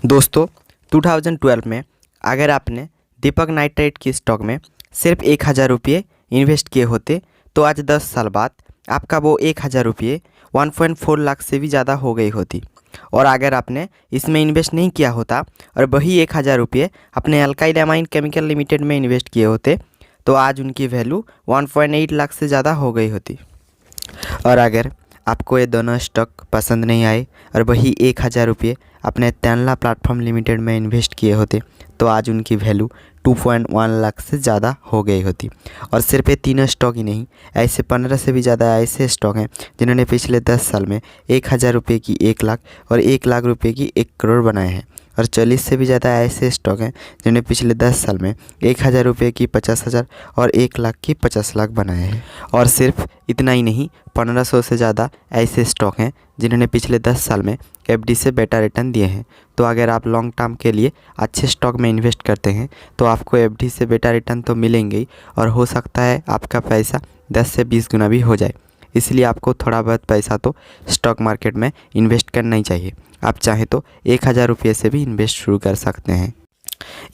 दोस्तों 2012 में अगर आपने दीपक नाइट्राइट की स्टॉक में सिर्फ 1,000 रुपये इन्वेस्ट किए होते तो आज 10 साल बाद आपका वो 1,000 रुपये 1.4 लाख से भी ज़्यादा हो गई होती। और अगर आपने इसमें इन्वेस्ट नहीं किया होता और वही 1,000 रुपये अपने अल्काइल एमाइन केमिकल लिमिटेड में इन्वेस्ट किए होते तो आज उनकी वैल्यू 1.8 लाख से ज़्यादा हो गई होती। और अगर आपको ये दोनों स्टॉक पसंद नहीं आए और वही 1,000 रुपये अपने तनला प्लेटफॉर्म लिमिटेड में इन्वेस्ट किए होते तो आज उनकी वैल्यू 2.1 लाख से ज़्यादा हो गई होती। और सिर्फ ये तीनों स्टॉक ही नहीं, ऐसे 15 से भी ज़्यादा ऐसे स्टॉक हैं जिन्होंने पिछले 10 साल में 1,000 रुपये की 1 लाख और 1 लाख रुपये की 1 करोड़ बनाए हैं। और 40 से भी ज़्यादा ऐसे स्टॉक हैं जिन्होंने पिछले 10 साल में 1,000 रुपये की 50,000 और 1 लाख की 50 लाख बनाए हैं। और सिर्फ इतना ही नहीं, 1500 से ज़्यादा ऐसे स्टॉक हैं जिन्होंने पिछले 10 साल में एफडी से बेटर रिटर्न दिए हैं। तो अगर आप लॉन्ग टर्म के लिए अच्छे स्टॉक में इन्वेस्ट करते हैं तो आपको एफडी से बेटर रिटर्न तो मिलेंगे ही, और हो सकता है आपका पैसा 10 से 20 गुना भी हो जाए। इसलिए आपको थोड़ा बहुत पैसा तो स्टॉक मार्केट में इन्वेस्ट करना ही चाहिए। आप चाहें तो 1,000 रुपये से भी इन्वेस्ट शुरू कर सकते हैं।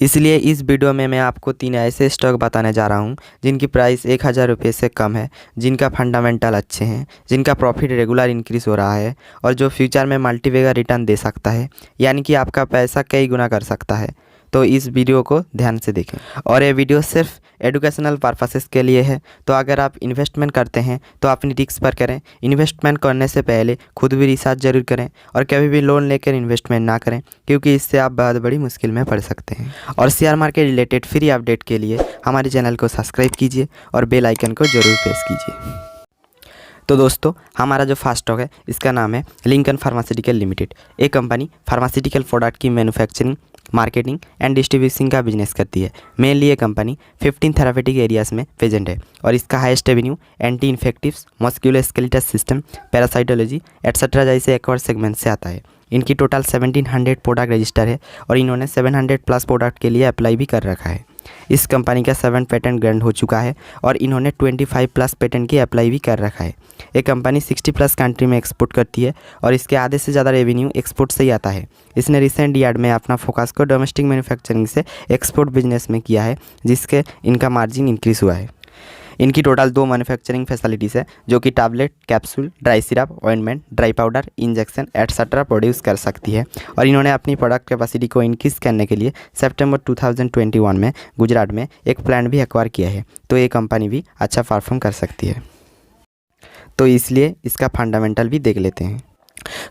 इसलिए इस वीडियो में मैं आपको 3 ऐसे स्टॉक बताने जा रहा हूं जिनकी प्राइस 1,000 रुपये से कम है, जिनका फंडामेंटल अच्छे हैं, जिनका प्रॉफिट रेगुलर इंक्रीज़ हो रहा है और जो फ्यूचर में मल्टीवेगर रिटर्न दे सकता है, यानी कि आपका पैसा कई गुना कर सकता है। तो इस वीडियो को ध्यान से देखें। और ये वीडियो सिर्फ एजुकेशनल पर्पसेस के लिए है। तो अगर आप इन्वेस्टमेंट करते हैं तो अपनी रिस्क पर करें। इन्वेस्टमेंट करने से पहले खुद भी रिसर्च जरूर करें और कभी भी लोन लेकर इन्वेस्टमेंट ना करें, क्योंकि इससे आप बहुत बड़ी मुश्किल में पड़ सकते हैं। और share market related free update के लिए हमारे चैनल को सब्सक्राइब कीजिए और बेल आइकन को ज़रूर प्रेस कीजिए। तो दोस्तों, हमारा जो फर्स्ट स्टॉक है इसका नाम है लिंकन फार्मास्यूटिकल लिमिटेड। एक कंपनी फार्मास्यूटिकल प्रोडक्ट की मैन्युफैक्चरिंग, मार्केटिंग एंड डिस्ट्रीब्यूशन का बिजनेस करती है। मेनली ये कंपनी 15 थेरापेटिक एरियाज़ में प्रेजेंट है और इसका highest revenue anti infectives, musculoskeletal system, parasitology etcetera जैसे एक और सेगमेंट से आता है। इनकी टोटल 1700 प्रोडक्ट रजिस्टर है और इन्होंने 700 प्लस प्रोडक्ट के लिए अप्लाई भी कर रखा है। इस कंपनी का 7 पेटेंट ग्रांट हो चुका है और इन्होंने 25 प्लस पेटेंट की अप्लाई भी कर रखा है। ये कंपनी 60 प्लस कंट्री में एक्सपोर्ट करती है और इसके आधे से ज़्यादा रेवेन्यू एक्सपोर्ट से ही आता है। इसने रिसेंट ईयर में अपना फोकस को डोमेस्टिक मैन्युफैक्चरिंग से एक्सपोर्ट बिजनेस में किया है, जिसके इनका मार्जिन इंक्रीज़ हुआ है। इनकी टोटल 2 मैन्युफैक्चरिंग फैसिलिटीज़ है जो कि tablet, capsule, dry syrup, ointment, dry powder, injection etcetera produce कर सकती है। और इन्होंने अपनी प्रोडक्ट कैपेसिटी को इंक्रीज़ करने के लिए सितंबर 2021 में गुजरात में एक प्लांट भी एक्वायर किया है। तो ये कंपनी भी अच्छा परफॉर्म कर सकती है। तो इसलिए इसका फंडामेंटल भी देख लेते हैं।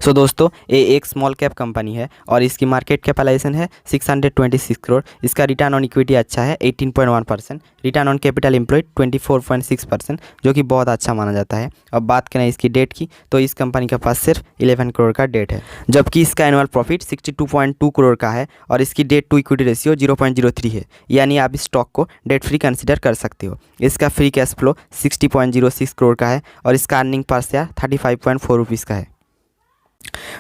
सो दोस्तों, ये एक स्मॉल कैप कंपनी है और इसकी मार्केट कैपिटलाइजेशन है 626 करोड़। इसका रिटर्न ऑन इक्विटी अच्छा है 18.1%, रिटर्न ऑन कैपिटल एम्प्लॉयड 24.6%, जो कि बहुत अच्छा माना जाता है। अब बात करें इसकी डेट की तो इस कंपनी के पास सिर्फ 11 करोड़ का डेट है, जबकि इसका एनुअल प्रॉफिट 62.2 करोड़ का है और इसकी डेट टू इक्विटी रेशियो 0.03 है, यानी आप इस स्टॉक को डेट फ्री कंसिडर कर सकते हो। इसका फ्री कैश फ्लो 60.06 करोड़ का है और इसका अर्निंग पर शेयर 35.4 रुपीज़ का है,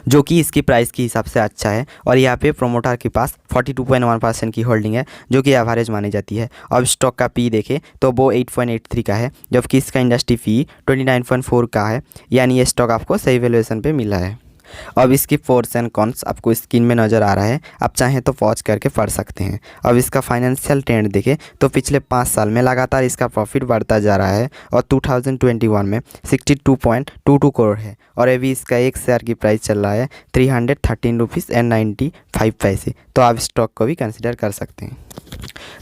जो कि इसकी प्राइस के हिसाब से अच्छा है। और यहाँ पे प्रोमोटर के पास 42.1% की होल्डिंग है, जो कि एवरेज मानी जाती है। अब स्टॉक का पी देखें तो वो 8.83 का है, जबकि इसका इंडस्ट्री फी 29.4 का है, यानी ये स्टॉक आपको सही वैल्यूएशन पे मिला है। अब इसकी फोर्स एंड कॉन्स आपको स्क्रीन में नज़र आ रहा है, आप चाहें तो पॉज करके पढ़ सकते हैं। अब इसका फाइनेंशियल ट्रेंड देखें तो पिछले 5 साल में लगातार इसका प्रॉफिट बढ़ता जा रहा है और 2021 में 62.22 करोड़ है और अभी इसका एक शेयर की प्राइस चल रहा है 313 रुपीज़ एंड 95 पैसे। तो आप स्टॉक को भी कंसिडर कर सकते हैं।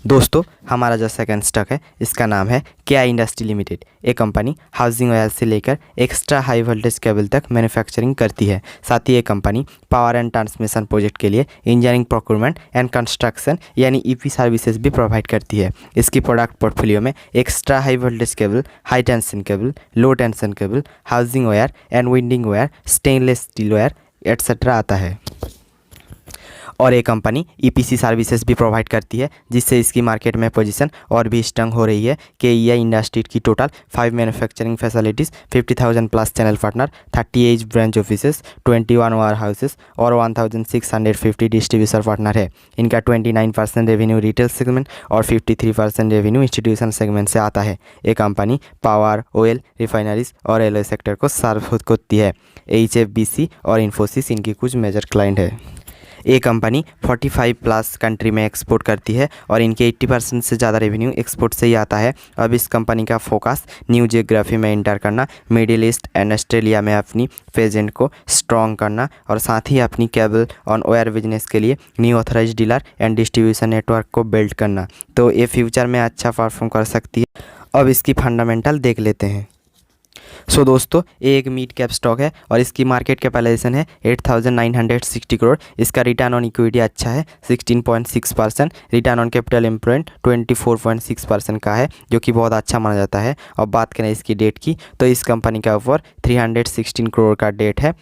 दोस्तों, हमारा जो सेकंड स्टॉक है इसका नाम है केआई इंडस्ट्री लिमिटेड। एक कंपनी हाउसिंग वायर से लेकर एक्स्ट्रा हाई वोल्टेज केबल तक मैन्युफैक्चरिंग करती है। साथ ही ये company power and transmission project के लिए इंजीनियरिंग, प्रोक्योरमेंट एंड कंस्ट्रक्शन यानी ईपी सर्विसेज भी प्रोवाइड करती है। इसकी प्रोडक्ट पोर्टफोलियो में extra high voltage cable, high tension cable, low tension cable, housing wire and winding wire, stainless steel wire etcetera आता है। और ये कंपनी ईपीसी सर्विसेज भी प्रोवाइड करती है, जिससे इसकी मार्केट में पोजीशन और भी स्ट्रांग हो रही है। केईआई इंडस्ट्री की total 5 manufacturing facilities, 50,000 plus channel partner, 38 branch offices, 21 warehouses और 1650 डिस्ट्रीब्यूटर पार्टनर है। इनका 29% रेवेन्यू रिटेल सेगमेंट और 53% रेवेन्यू इंस्टीट्यूशन सेगमेंट से आता है। ये कंपनी पावर, ऑयल, रिफाइनरीज और रेलवे सेक्टर को सर्व करती है। HFBC और इन्फोसिस इनकी कुछ मेजर क्लाइंट है। ये कंपनी 45 प्लस कंट्री में एक्सपोर्ट करती है और इनके 80% से ज़्यादा रेवेन्यू एक्सपोर्ट से ही आता है। अब इस कंपनी का फोकस न्यू जियोग्राफी में एंटर करना, मिडिल ईस्ट एंड ऑस्ट्रेलिया में अपनी प्रेजेंट को स्ट्रॉन्ग करना और साथ ही अपनी केबल ऑन वायर बिजनेस के लिए new authorise dealer and distribution network को बिल्ड करना। तो ये फ्यूचर में अच्छा परफॉर्म कर सकती है। अब इसकी फंडामेंटल देख लेते हैं। सो दोस्तों, ये एक मिड कैप स्टॉक है और इसकी मार्केट कैपिटलाइजेशन है 8,960 करोड़। इसका रिटर्न ऑन इक्विटी अच्छा है 16.6%, रिटर्न ऑन कैपिटल एम्प्लॉयड 24.6% का है, जो कि बहुत अच्छा माना जाता है। और बात करें इसकी डेट की, तो इस कंपनी का ऊपर 316 करोड़ का डेट है।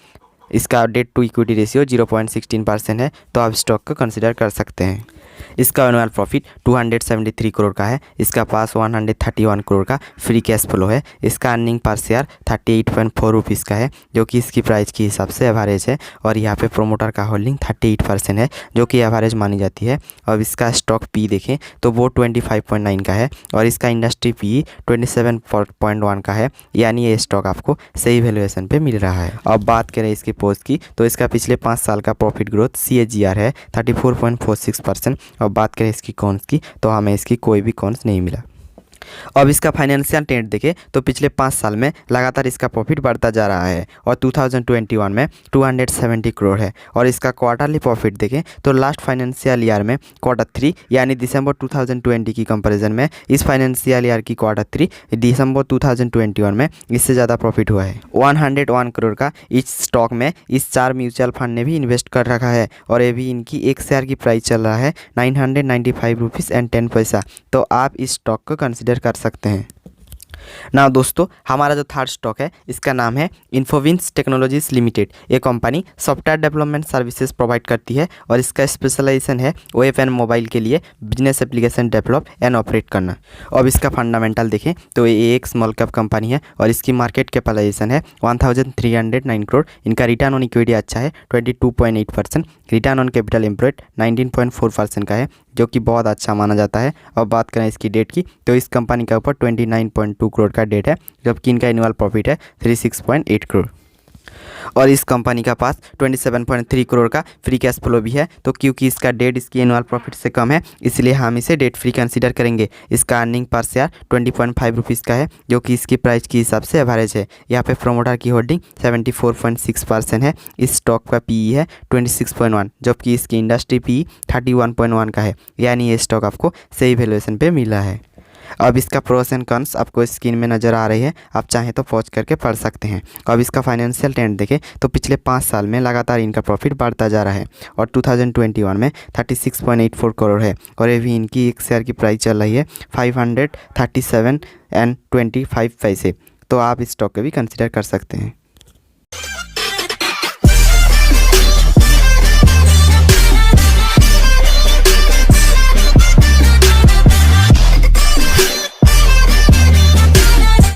इसका डेट टू इक्विटी रेशियो 0.16% है, तो आप स्टॉक को कंसिडर कर सकते हैं। इसका एनुअल प्रॉफिट 273 करोड़ का है। इसका पास 131 करोड़ का फ्री कैश फ्लो है। इसका अर्निंग पर शेयर 38.4 रुपीज़ का है, जो कि इसकी प्राइस के हिसाब से एवरेज है। और यहाँ पे प्रोमोटर का होल्डिंग 38% है, जो कि एवरेज मानी जाती है। अब इसका स्टॉक पी देखें तो वो 25.9 का है और इसका इंडस्ट्री पी 27.1 का है, यानी ये स्टॉक आपको सही वैल्यूएशन पे मिल रहा है। अब बात करें इसकी पोस्ट की, तो इसका पिछले 5 साल का प्रॉफिट ग्रोथ CAGR है 34.46%। अब बात करें इसकी कॉन्स की, तो हमें इसकी कोई भी कॉन्स नहीं मिला। अब इसका फाइनेंशियल ट्रेंड देखें तो पिछले 5 साल में लगातार इसका प्रॉफिट बढ़ता जा रहा है और 2021 में 270 करोड़ है। और इसका क्वार्टरली प्रॉफिट देखें तो लास्ट फाइनेंशियल ईयर में Q3 यानी दिसंबर 2020 की कंपैरिजन में इस फाइनेंशियल ईयर की Q3 दिसंबर 2021 में इससे ज़्यादा प्रॉफिट हुआ है। 101 करोड़ का इस स्टॉक में इस 4 म्यूचुअल फंड ने भी इन्वेस्ट कर रखा है और ये भी इनकी एक शेयर की प्राइस चल रहा है 995 रुपीज़ एंड 10 पैसा। तो आप इस स्टॉक को कंसिडर कर सकते हैं। ना दोस्तों, हमारा जो थर्ड स्टॉक है इसका नाम है इन्फोविंस टेक्नोलॉजीज लिमिटेड। ये company software development services provide करती है और इसका स्पेशलाइजेशन है वेब एंड मोबाइल के लिए business application develop and operate करना। अब इसका फंडामेंटल देखें तो ये एक स्मॉल कैप कंपनी है और इसकी मार्केट कैपिटलाइजेशन है 1309 करोड़। इनका रिटर्न ऑन इक्विटी अच्छा है 22.8%, रिटर्न ऑन कैपिटल एम्प्लॉयड 19.4% का है, जो कि बहुत अच्छा माना जाता है। और बात करें इसकी डेट की, तो इस कंपनी का ऊपर 29.2 करोड़ का डेट है, जबकि इनका एनुअल प्रॉफिट है 36.8 करोड़। और इस कंपनी का पास 27.3 करोड़ का फ्री कैश फ्लो भी है। तो क्योंकि इसका डेट इसकी एनुअल प्रॉफिट से कम है, इसलिए हम इसे डेट फ्री कंसीडर करेंगे। इसका अर्निंग पर शेयर 20.5 रुपीज़ का है, जो कि इसकी प्राइस के हिसाब से एवरेज है। यहाँ पे प्रोमोटर की होल्डिंग 74.6% है। इस स्टॉक का पीई है 26.1, जबकि इसकी इंडस्ट्री पीई 31.1 का है, यानी ये स्टॉक आपको सही वैल्यूएशन पे मिला है। अब इसका प्रोस एंड कॉन्स आपको स्क्रीन में नज़र आ रही है, आप चाहें तो पॉज करके पढ़ सकते हैं। अब इसका फाइनेंशियल ट्रेंड देखें तो पिछले 5 साल में लगातार इनका प्रॉफिट बढ़ता जा रहा है और 2021 में 36.84 करोड़ है और ये भी इनकी एक शेयर की प्राइस चल रही है 537 एंड 25 पैसे। तो आप इस स्टॉक को भी कंसिडर कर सकते हैं।